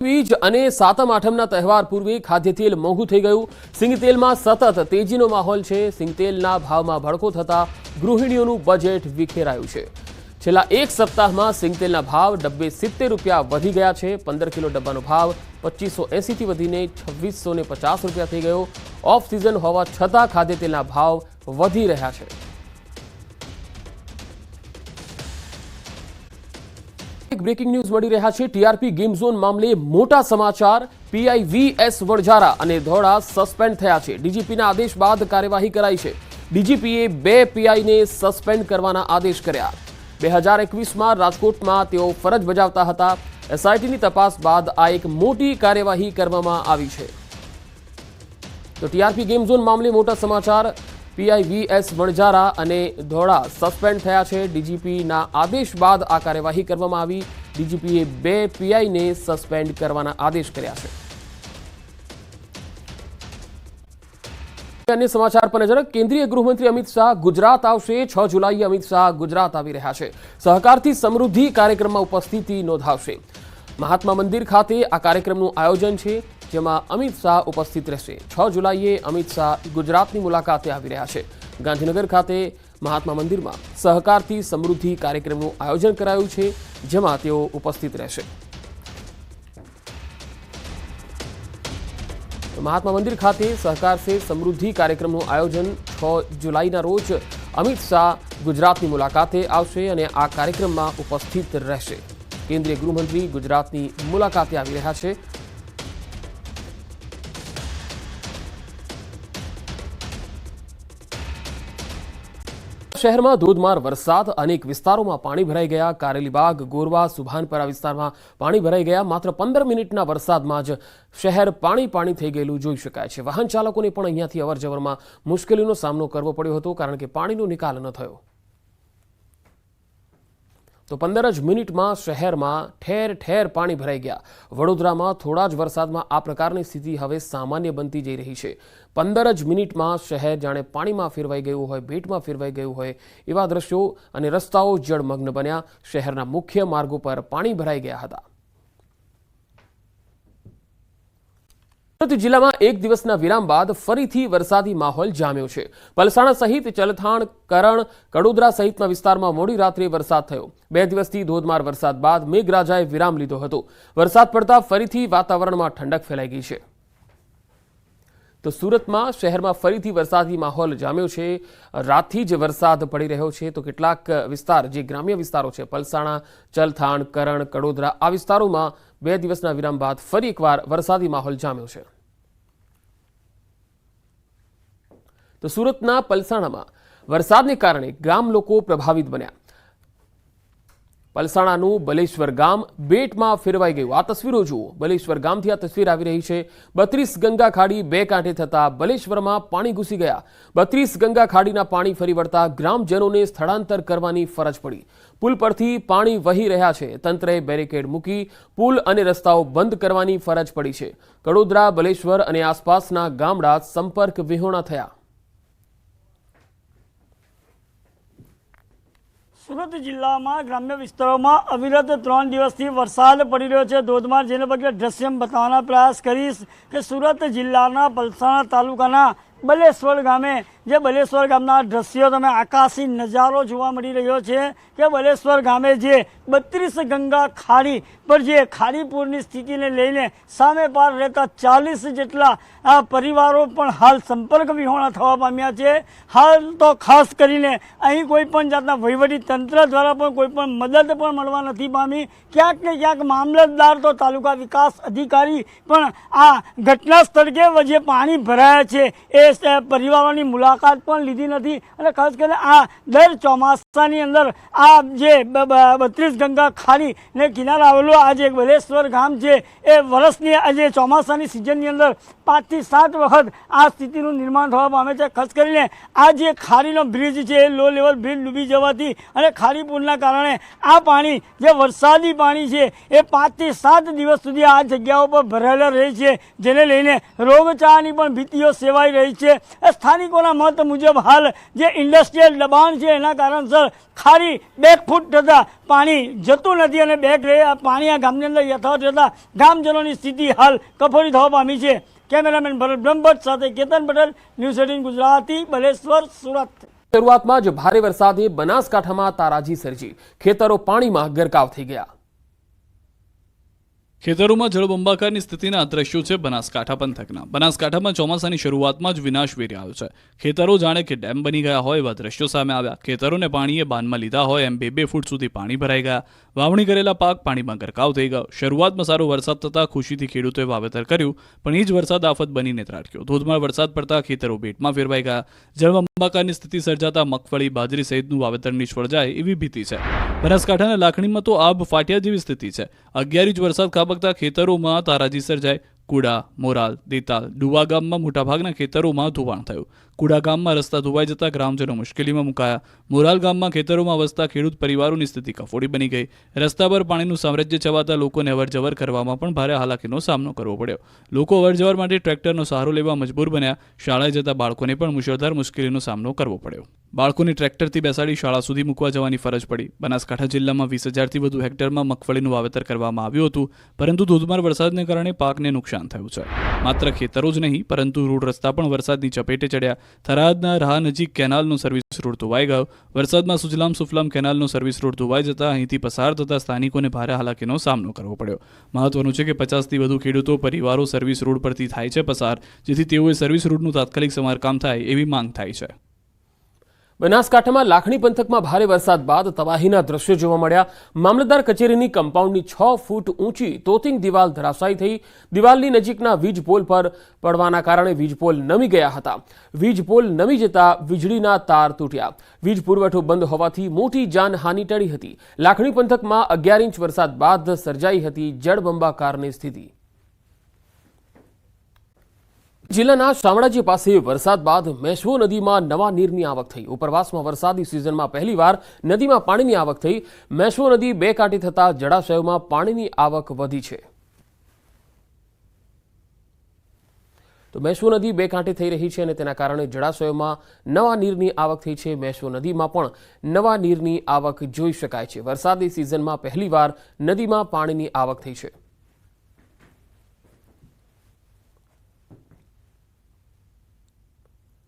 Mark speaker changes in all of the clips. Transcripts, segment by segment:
Speaker 1: बीज અને સાતમ આઠમના તહેવાર પૂર્વે ખાદ્ય તેલ મોંઘું થઈ ગયું। સિંગતેલમાં સતત તેજીનો માહોલ છે। સિંગતેલના ભાવમાં ભડકો થતા ગૃહિણીઓનું બજેટ વિખેરાયું છે। છેલ્લા એક સપ્તાહમાં સિંગતેલના ભાવ ડબ્બે 70 રૂપિયા વધી ગયા છે। 15 કિલો ડબ્બાનો ભાવ 2580 થી વધીને 2650 રૂપિયા થઈ ગયો। ઓફ સિઝન હોવા છતાં ખાદ્ય તેલના ભાવ વધી રહ્યા છે। ब्रेकिंग न्यूज मળી રહ્યા છે। टीआरपी गेम झोन मामले मोटा समाचार। पीआई वीएस वडजारा અને ધોળા સસ્પેન્ડ થયા છે। ડીજીપીના આદેશ બાદ કાર્યવાહી કરાઈ છે। ડીજીપીએ 2 પીઆઈને સસ્પેન્ડ કરવાના આદેશ કર્યા। 2021માં રાજકોટમાં તેઓ ફરજ બજાવતા હતા। એસઆઈટીની તપાસ બાદ આ એક મોટી કાર્યવાહી કરવામાં આવી છે। તો ટીઆરપી गेम झोन मामले मोटा समाचार। पीआई वीएस वणजारा અને ધોળા સસ્પેન્ડ થયા છે। ડીજીપીના આદેશ બાદ આ કાર્યવાહી કરવામાં આવી। ડીજીપીએ 2 પીઆઈને સસ્પેન્ડ કરવાના આદેશ કર્યા છે। अन्य समाचार पर नजर। केंद्रीय गृहमंत्री अमित शाह गुजरात आवशे। 6 जुलाईए अमित शाह गुजरात આવી રહ્યા છે। સહકારથી સમૃદ્ધિ કાર્યક્રમમાં ઉપસ્થિતિ નોંધાવશે। મહાત્મા મંદિર ખાતે આ કાર્યક્રમનું આયોજન છે, જેમાં અમિત શાહ ઉપસ્થિત રહેશે। 6 जुलाईए अमित शाह गुजरातની મુલાકાતે આવી રહ્યા છે। ગાંધીનગર ખાતે મહાત્મા મંદિરમાં સહકારથી સમૃદ્ધિ કાર્યક્રમનું આયોજન કરાયું છે, જેમાં તેઓ ઉપસ્થિત રહેશે। મહાત્મા મંદિર ખાતે સહકાર સે સમૃદ્ધિ કાર્યક્રમનું આયોજન 6 जुलाईના રોજ અમિત શાહ ગુજરાતની મુલાકાતે આવશે અને આ કાર્યક્રમમાં ઉપસ્થિત રહેશે। કેન્દ્રીય ગૃહમંત્રી ગુજરાતની મુલાકાતે આવી રહ્યા છે। શહેરમાં ધોધમાર વરસાદ। અનેક વિસ્તારોમાં પાણી ભરાઈ ગયા। કારેલીબાગ, ગોરવા, સુભાનપરા વિસ્તારમાં પાણી ભરાઈ ગયા। માત્ર 15 મિનિટના વરસાદમાં જ શહેર પાણી થઈ ગયેલું જોઈ શકાય છે। વાહન ચાલકોને પણ અહીંયાથી અવરજવરમાં મુશ્કેલીનો સામનો કરવો પડ્યો હતો, કારણ કે પાણીનો નિકાલ ન થયો। તો 15 જ મિનિટમાં શહેરમાં ઠેર ઠેર પાણી ભરાઈ ગયા। વડોદરામાં થોડા જ વરસાદમાં આ પ્રકારની સ્થિતિ હવે સામાન્ય બનતી જઈ રહી છે। 15 જ મિનિટમાં શહેર જાણે પાણીમાં ફેરવાઈ ગયું હોય, ભેટમાં ફેરવાઈ ગયું હોય એવા દ્રશ્યો અને રસ્તાઓ જળમગ્ન બન્યા। શહેરના મુખ્ય માર્ગો પર પાણી ભરાઈ ગયા હતા। સુરત જિલ્લામાં એક દિવસના વિરામ બાદ ફરીથી વરસાદી માહોલ જામ્યો છે। પલસાણા સહિત ચલથાણ, કરણ, કડોદરા સહિતના વિસ્તારમાં મોડી રાત્રે વરસાદ થયો। 2 દિવસથી ધોધમાર વરસાદ બાદ મેઘરાજાએ વિરામ લીધો હતો। વરસાદ પડતા ફરીથી વાતાવરણમાં ઠંડક ફેલાઈ ગઈ છે। તો સુરતમાં શહેરમાં ફરીથી વરસાદી માહોલ જામ્યો છે। રાતથી જ વરસાદ પડી રહ્યો છે। તો કેટલાક વિસ્તાર જે ગ્રામ્ય વિસ્તારો છે, પલસાણા, ચલથાણ, કરણ, કડોદરા, આ વિસ્તારોમાં 2 દિવસના વિરામ બાદ ફરી એકવાર વરસાદી માહોલ જામ્યો છે। તો સુરતના પલસાણામાં વરસાદને કારણે ગામ લોકો પ્રભાવિત બન્યા। પલસાણાનું બલેશ્વર ગામ બેટમાં ફેરવાઈ ગયું। આ તસવીરો જુઓ। બલેશ્વર ગામથી આ તસવીર આવી રહી છે। 32 ગંગા ખાડી 2 કાંઠે થતા બલેશ્વરમાં પાણી ઘૂસી ગયા। 32 ગંગા ખાડીના પાણી ફરી વળતા ગ્રામજનોને સ્થળાંતર કરવાની ફરજ પડી। પુલ પરથી પાણી વહી રહ્યા છે। તંત્રએ બેરિકેડ મૂકી પુલ અને રસ્તાઓ બંધ કરવાની ફરજ પડી છે। કડોદરા, બલેશ્વર અને આસપાસના ગામડા સંપર્ક વિહોણા થયા।
Speaker 2: સુરત જિલ્લામાં ગ્રામ્ય વિસ્તારોમાં અવિરત 3 દિવસથી વરસાદ પડી રહ્યો છે, ધોધમાર, જેને પગલે દ્રશ્ય બતાવવાના પ્રયાસ કરીશ કે સુરત જિલ્લાના પલસાણા તાલુકાના બલેશ્વર ગામે જે બલેશ્વર ગામના દ્રશ્યો તમે આકાશી નજારો જોવા મળી રહ્યો છે કે બલેશ્વર ગામે જે 32 ગંગા ખાડી પર જે ખાડીપુરની સ્થિતિને લઈને સામે પાર રહેતા 40 જેટલા પરિવારો પણ હાલ સંપર્ક વિહોણા થવા પામ્યા છે। હાલ તો ખાસ કરીને અહીં કોઈ પણ જાતના વહીવટી તંત્ર દ્વારા પણ કોઈ પણ મદદ પણ મળવા નથી પામી। ક્યાંક ને ક્યાંક મામલતદાર તો તાલુકા વિકાસ અધિકારી પણ આ ઘટના સ્થળે જે પાણી ભરાયા છે એ પરિવારોની મુલાકાત પણ લીધી નથી। અને ખાસ કરીને આ દર ચોમાસાની અંદર આ જે 32 ગંગા ખાડી ને કિનારે આવેલું આ જે બલેશ્વર ગામ છે એ વર્ષની આજે ચોમાસાની સિઝનની અંદર 5 થી 7 વખત આ સ્થિતિનું નિર્માણ થવા પામે છે। ખાસ કરીને આ જે ખાડીનો બ્રિજ છે એ લો લેવલ બ્રિજ ડૂબી જવાથી અને ખાડીપુરના કારણે આ પાણી જે વરસાદી પાણી છે એ 5 થી 7 દિવસ સુધી આ જગ્યાઓ પર ભરાયેલા રહે છે, જેને લઈને રોગચાળાની પણ ભીતિઓ સેવાઈ રહી છે। સ્થાનિકોના મત મુજબ હાલ જે ઇન્ડસ્ટ્રીયલ દબાણ છે એના કારણસર ખારી 2 ફૂટ થતાં પાણી જતું નથી અને પાણી આ ગામની અંદર યથાવત રહેતા ગામજનોની સ્થિતિ હાલ કફોડી થવા પામી છે. કેમેરામેન ભરત બ્રહ્મભટ્ટ સાથે કેતન પટેલ, ન્યૂઝ 18 ગુજરાતી, બલેશ્વર, સુરત.
Speaker 1: શરૂઆતમાં જ ભારે વરસાદે બનાસકાંઠામાં તારાજી સર્જી, ખેતરો પાણીમાં ગરકાવ થઈ ગયા.
Speaker 3: ખેતરોમાં જળબંબાકારની સ્થિતિના દ્રશ્યો છે બનાસકાંઠા પંથકના. બનાસકાંઠામાં ચોમાસાની શરૂઆતમાં જ વિનાશ વેરી આવ્યો છે. ખેતરો જાણે કે ડેમ બની ગયા હોય એવા દ્રશ્યો સામે આવ્યા. ખેતરોને પાણીએ બાનમાં લીધા હોય એમ 2-2 ફૂટ સુધી પાણી ભરાઈ ગયા. વાવણી કરેલા પાક પાણીમાં ગરકાવ થઈ ગયો. શરૂઆતમાં સારો વરસાદ થતાં ખુશીથી ખેડૂતોએ વાવેતર કર્યું, પણ એ જ વરસાદ આફત બનીને ત્રાટક્યો. ધોધમાર વરસાદ પડતા ખેતરો બેટમાં ફેરવાઈ ગયા. જળબંબાકારની સ્થિતિ સર્જાતા મગફળી, બાજરી સહિતનું વાવેતર નિષ્ફળ જાય એવી ભીતિ છે. બનાસકાંઠાના લાખણીમાં તો આબ ફાટ્યા જેવી સ્થિતિ છે. 11 ઇંચ વરસાદ ખાબકતા ખેતરોમાં તારાજી સર્જાય. કુડા, મોરાલ, દેતાલ, ડુવા ગામમાં મોટાભાગના ખેતરોમાં ધોવાણ થયું. કુડા ગામમાં રસ્તા ધોવાઈ જતા ગ્રામજનો મુશ્કેલીમાં મુકાયા. મોરાલ ગામમાં ખેતરોમાં વસતા ખેડૂત પરિવારોની સ્થિતિ કફોડી બની ગઈ. રસ્તા પર પાણીનું સામ્રાજ્ય છવાતા લોકોને અવરજવર કરવામાં પણ ભારે હાલાકીનો સામનો કરવો પડ્યો. લોકો અવરજવર માટે ટ્રેક્ટરનો સહારો લેવા મજબૂર બન્યા. શાળાએ જતા બાળકોને પણ મુશળધાર મુશ્કેલીનો સામનો કરવો પડ્યો. બાળકોને ટ્રેક્ટરથી બેસાડી શાળા સુધી મૂકવા જવાની ફરજ પડી. બનાસકાંઠા જિલ્લામાં 20,000થી વધુ હેક્ટરમાં મગફળીનું વાવેતર કરવામાં આવ્યું હતું, પરંતુ ધોધમાર વરસાદને કારણે પાકને નુકસાન થયું છે. માત્ર ખેતરો જ નહીં, પરંતુ રોડ રસ્તા પણ વરસાદની ચપેટે ચડ્યા. થરાદના રાહ નજીક કેનાલનો સર્વિસ રોડ ધોવાઈ ગયો. વરસાદમાં સુજલામ સુફલામ કેનાલનો સર્વિસ રોડ ધોવાઈ જતા અહીંથી પસાર થતા સ્થાનિકોને ભારે હાલાકીનો સામનો કરવો પડ્યો. મહત્વનું છે કે 50થી વધુ ખેડૂતો પરિવારો સર્વિસ રોડ પરથી થાય છે પસાર, જેથી તેઓએ સર્વિસ રોડનું તાત્કાલિક સમારકામ થાય એવી માંગ થાય છે.
Speaker 1: બનાસકાંઠામાં લાખણી પંથકમાં ભારે વરસાદ બાદ તબાહીના દ્રશ્યો જોવા મળ્યા. મામલતદાર કચેરીની કમ્પાઉન્ડની 6 ફૂટ ઊંચી તોતિંગ દિવાલ ધરાશાયી થઈ. દિવાલની નજીકના વીજ પોલ પર પડવાના કારણે વીજ પોલ નમી ગયા હતા. વીજ પોલ નમી જતા વીજળીના તાર તૂટ્યા. વીજ પુરવઠો બંધ હોવાથી મોટી જાનહાનિ ટળી હતી. લાખણી પંથકમાં 11 ઇંચ વરસાદ બાદ સર્જાઈ હતી જળબંબાકારની સ્થિતિ. જિલ્લાના શામળાજી પાસે વરસાદ બાદ મેશ્વો નદીમાં નવા નીરની આવક થઈ. ઉપરવાસમાં વરસાદી સિઝનમાં પહેલીવાર નદીમાં પાણીની આવક થઈ. મેશ્વો નદી 2 કાંઠે થતા જળાશયોમાં પાણીની આવક વધી છે. તો મેશ્વો નદી 2 કાંઠે થઈ રહી છે અને તેના કારણે જળાશયોમાં નવા નીરની આવક થઈ છે. મેશ્વો નદીમાં પણ નવા નીરની આવક જોઈ શકાય છે. વરસાદી સિઝનમાં પહેલીવાર નદીમાં પાણીની આવક થઈ છે.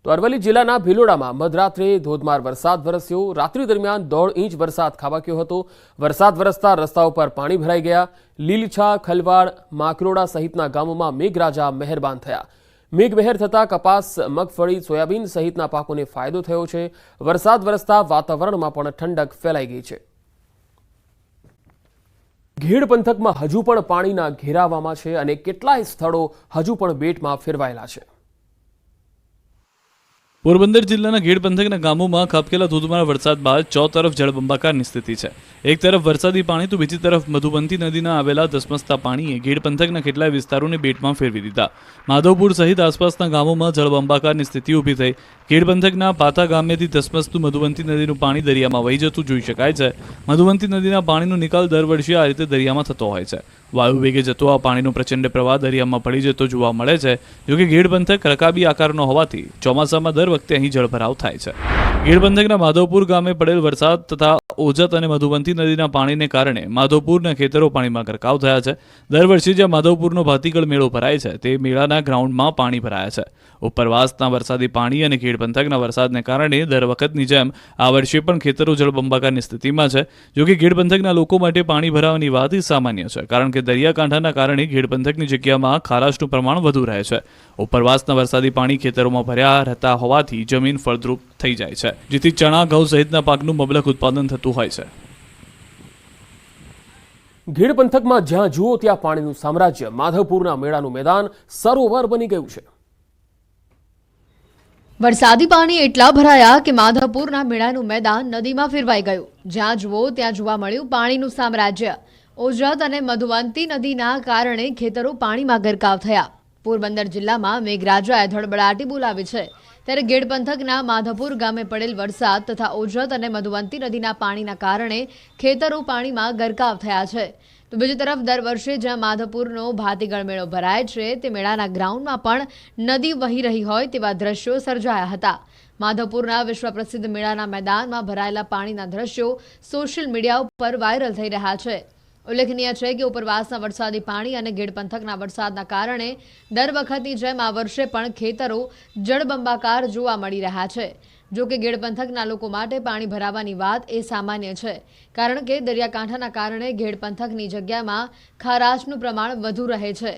Speaker 1: તો અરવલ્લી જિલ્લાના ભિલોડામાં મધરાત્રે ધોધમાર વરસાદ વરસ્યો. રાત્રિ દરમિયાન 1.5 ઇંચ વરસાદ ખાબક્યો હતો. વરસાદ વરસતા રસ્તાઓ પર પાણી ભરાઈ ગયા. લીલછા, ખલવાડ, માકરોડા સહિતના ગામોમાં મેઘરાજા મહેરબાન થયા. મેઘમહેર થતાં કપાસ, મગફળી, સોયાબીન સહિતના પાકોને ફાયદો થયો છે. વરસાદ વરસતા વાતાવરણમાં પણ ઠંડક ફેલાઈ ગઈ છે. ઘેડ પંથકમાં હજુ પણ પાણીના ઘેરાવામાં છે અને કેટલાય સ્થળો હજુ પણ બેટમાં ફેરવાયેલા છે.
Speaker 3: પોરબંદર જિલ્લાના ઘેડ પંથકના ગામોમાં ખાબકેલા ધોધમાર વરસાદ બાદ ચોતરફ જળબંબાકારની સ્થિતિ છે. એક તરફ વરસાદી પાણી તો બીજી તરફ મધુબંતી નદીના આવેલા ધસમસતા પાણીએ ઘેડ પંથકના કેટલાય વિસ્તારોને બેટમાં ફેરવી દીધા. માધવપુર સહિત આસપાસના ગામોમાં જળબંબાકારની સ્થિતિ ઊભી થઈ. ઘેડ પંથકના પાતા ગામેથી ધસમસતું મધુબંતી નદીનું પાણી દરિયામાં વહી જતું જોઈ શકાય છે. મધુબંતી નદીના પાણીનો નિકાલ દર વર્ષે આ રીતે દરિયામાં થતો હોય છે. વાયુ વેગે જતો આ પાણીનો પ્રચંડ પ્રવાહ દરિયામાં પડી જતો જોવા મળે છે. જોકે ઘેડ પંથક રકાબી આકારનો હોવાથી ચોમાસામાં દર વખતે અહીં જળભરાવ થાય છે. ઘેડ પંથકના માધવપુર ગામે પડેલ વરસાદ તથા ઓજત અને મધુબંતી નદીના પાણીને કારણે માધવપુરના ખેતરો પાણીમાં ગરકાવ થયા છે. દર વર્ષે જ્યાં માધવપુરનો ભાતીગળ મેળો ભરાય છે તે મેળાના ગ્રાઉન્ડમાં પાણી ભરાયા છે. ઉપરવાસના વરસાદી પાણી અને ઘેડ પંથકના વરસાદને કારણે દર વખતની જેમ આ વર્ષે પણ ખેતરો જળબંબાકારની સ્થિતિમાં છે. જોકે ઘેડ પંથકના લોકો માટે પાણી ભરાવાની વાત સામાન્ય છે, કારણ કે દરિયાકાંઠાના કારણે ઘેડ પંથકની જગ્યામાં ખારાશનું પ્રમાણ વધુ રહે છે. ઉપરવાસના વરસાદી પાણી ખેતરોમાં ભર્યા રહેતા હોવાથી જમીન ફળદ્રુપ થઈ જાય છે, જેથી ચણા, ઘઉં સહિતના પાકનું મબલક ઉત્પાદન થતું હોય છે.
Speaker 1: ઘેડ પંથકમાં જ્યાં જુઓ ત્યાં પાણીનું સામ્રાજ્ય. માધવપુરના મેળાનું મેદાન સરોવર બની ગયું છે.
Speaker 4: વરસાદી પાણી એટલા ભરાયા કે માધવપુરના મેળાનું મેદાન નદીમાં ફેરવાઈ ગયું. જ્યાં જુઓ ત્યાં જોવા મળ્યું પાણીનું સામ્રાજ્ય. ઓજત અને મધુવંતી નદીના કારણે ખેતરો પાણીમાં ગરકાવ થયા. પોરબંદર જિલ્લામાં મેઘરાજાએ ધડબડાટી બોલાવી છે. ત્યારે ઘેડ પંથકના માધવપુર ગામે પડેલ વરસાદ તથા ઓજત અને મધુવંતી નદીના પાણીના કારણે ખેતરો પાણીમાં ગરકાવ થયા છે. તો બીજી તરફ દર વર્ષે જ્યાં માધવપુરનો ભાતીગળ મેળો ભરાય છે તે મેળાના ગ્રાઉન્ડમાં પણ નદી વહી રહી હોય તેવા દ્રશ્યો સર્જાયા હતા. માધવપુરના વિશ્વ પ્રસિદ્ધ મેળાના મેદાનમાં ભરાયેલા પાણીના દ્રશ્યો સોશિયલ મીડિયા ઉપર વાયરલ થઈ રહ્યા છે. ઉલ્લેખનીય છે કે ઉપરવાસના વરસાદી પાણી અને ગેડ પંથકના વરસાદના કારણે દર વખતની જેમ આ વર્ષે પણ ખેતરો જળબંબાકાર જોવા મળી રહ્યા છે. જો કે ગેડ પંથકના લોકો માટે પાણી ભરાવાની વાત એ સામાન્ય છે, કારણ કે દરિયાકાંઠાના કારણે ગેડ પંથકની જગ્યામાં ખારાશનું પ્રમાણ વધુ રહે છે.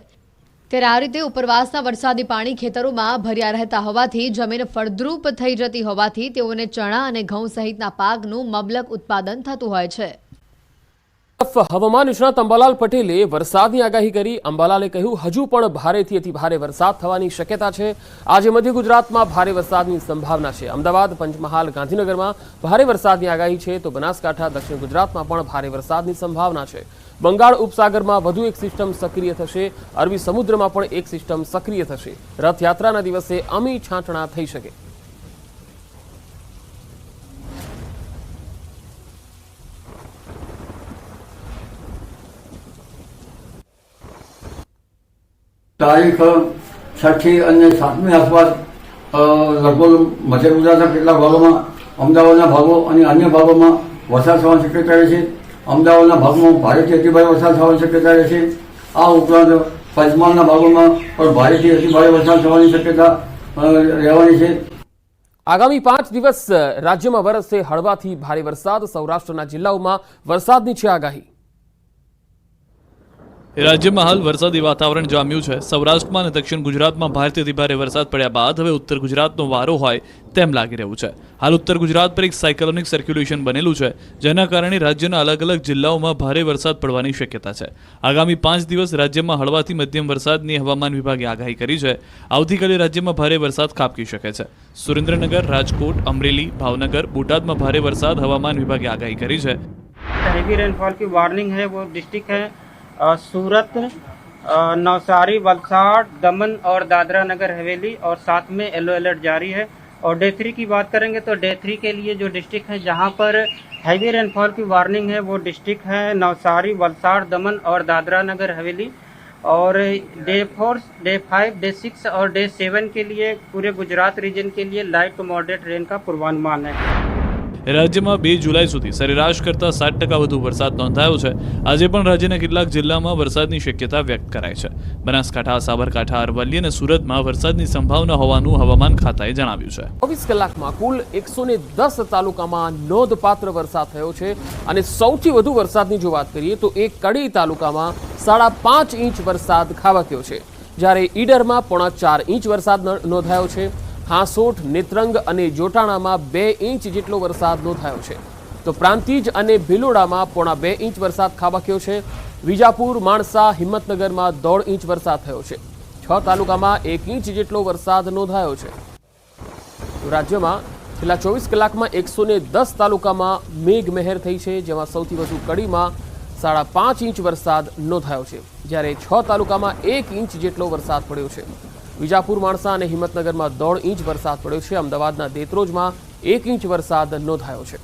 Speaker 4: ત્યારે આ રીતે ઉપરવાસના વરસાદી પાણી ખેતરોમાં ભર્યા રહેતા હોવાથી જમીન ફળદ્રુપ થઈ જતી હોવાથી તેઓને ચણા અને ઘઉં સહિતના પાકનું મબલક ઉત્પાદન થતું હોય છે.
Speaker 1: હવામાન નિષ્ણાત અંબાલાલ પટેલે વરસાદની આગાહી કરી. અંબાલાલે કહ્યું, હજુ પણ ભારેથી અતિ ભારે વરસાદ થવાની શક્યતા છે. આજે મધ્ય ગુજરાતમાં ભારે વરસાદની સંભાવના છે. અમદાવાદ, પંચમહાલ, ગાંધીનગરમાં ભારે વરસાદની આગાહી છે, તો બનાસકાંઠા, દક્ષિણ ગુજરાતમાં પણ ભારે વરસાદની સંભાવના છે. બંગાળ ઉપસાગરમાં વધુ એક સિસ્ટમ સક્રિય થશે. અરબી સમુદ્રમાં પણ એક સિસ્ટમ સક્રિય થશે. રથયાત્રાના દિવસે અમી છાંટણા થઈ શકે.
Speaker 5: તારીખ 6 થી અને 7મી આસપાસ લગભગ મધ્ય ગુજરાતના કેટલાક ભાગોમાં, અમદાવાદના ભાગો અને અન્ય ભાગોમાં વરસાદ થવાની શક્યતા રહેશે. અમદાવાદના ભાગમાં ભારેથી અતિભારે વરસાદ થવાની શક્યતા રહેશે. આ ઉપરાંત પંચમહાલના ભાગોમાં પણ ભારેથી અતિભારે વરસાદ થવાની શક્યતા રહેવાની છે.
Speaker 1: આગામી 5 દિવસ રાજ્યમાં વરસશે હળવાથી ભારે વરસાદ. સૌરાષ્ટ્રના જિલ્લાઓમાં વરસાદની છે આગાહી.
Speaker 3: રાજ્યમાં હાલ વરસાદી વાતાવરણ જામ્યું છે. સૌરાષ્ટ્રમાં અને દક્ષિણ ગુજરાતમાં ભારેથી અતિભારે વરસાદ પડ્યા બાદ હવે ઉત્તર ગુજરાતનો વારો હોય તેમ લાગી રહ્યું છે. હાલ ઉત્તર ગુજરાત પર એક સાયક્લોનિક સર્ક્યુલેશન બનેલું છે, જેના કારણે રાજ્યના અલગ અલગ જિલ્લાઓમાં ભારે વરસાદ પડવાની શક્યતા છે. આગામી 5 દિવસ રાજ્યમાં હળવાથી મધ્યમ વરસાદની હવામાન વિભાગે આગાહી કરી છે. આવતીકાલે રાજ્યમાં ભારે વરસાદ ખાબકી શકે છે. સુરેન્દ્રનગર, રાજકોટ, અમરેલી, ભાવનગર, બોટાદમાં ભારે વરસાદ હવામાન વિભાગે આગાહી કરી છે.
Speaker 6: हैवी रेनफॉल की वार्निंग है वो डिस्ट्रिक्ट है सूरत, नवसारी, वलसाड़, दमन और दादरा नगर हवेली, और साथ में येलो अलर्ट जारी है. और डे 3 की बात करेंगे तो डे 3 के लिए जो डिस्ट्रिक्ट है जहां पर हैवी रेनफॉल की वार्निंग है वो डिस्ट्रिक्ट है नवसारी, वलसाड़, दमन और दादरा नगर हवेली. और डे 4, डे 5, डे 6 और डे 7 के लिए पूरे गुजरात रीजन के लिए लाइट टू मॉडरेट रेन का पूर्वानुमान है.
Speaker 3: રાજ્યમાં 2 જુલાઈ સુધી સરેરાશ કરતાં 7% વધુ વરસાદ નોંધાયો છે. આજે પણ રાજ્યના કેટલાક જિલ્લામાં વરસાદની શક્યતા વ્યક્ત કરાઈ છે. બનાસકાંઠા, સાબરકાંઠા, અરવલ્લી અને સુરતમાં વરસાદની સંભાવના હોવાનું હવામાન ખાતાએ જણાવ્યું છે.
Speaker 1: 24 કલાકમાં કુલ 110 તાલુકામાં નોંધપાત્ર વરસાદ થયો છે. અને સૌથી વધુ વરસાદની જો વાત કરીએ તો એક કડી તાલુકામાં 5.5 ઇંચ વરસાદ ખાબક્યો છે, જ્યારે ઈડરમાં 4.5 ઇંચ વરસાદ નોંધાયો છે. હાંસોઠ, નેત્રંગ અને જોટાણામાં 2 ઇંચ જેટલો વરસાદ નોંધાયો છે. તો પ્રાંતિજ અને ભિલોડામાં 1.5 ઇંચ વરસાદ ખાબક્યો છે. વિજાપુર, માણસા, હિંમતનગરમાં 1.5 ઇંચ વરસાદ થયો છે. 6 તાલુકામાં 1 ઇંચ જેટલો વરસાદ નોંધાયો છે. તો રાજ્યમાં છેલ્લા 24 કલાકમાં 110 તાલુકામાં મેઘમહેર થઈ છે, જેમાં સૌથી વધુ કડીમાં 5.5 ઇંચ વરસાદ નોંધાયો છે, જ્યારે 6 તાલુકામાં 1 ઇંચ જેટલો વરસાદ પડ્યો છે. વિજાપુર, માણસા અને હિંમતનગરમાં 1.5 ઇંચ વરસાદ પડ્યો છે. અમદાવાદના દેત્રોજમાં 1 ઇંચ વરસાદ નોંધાયો છે.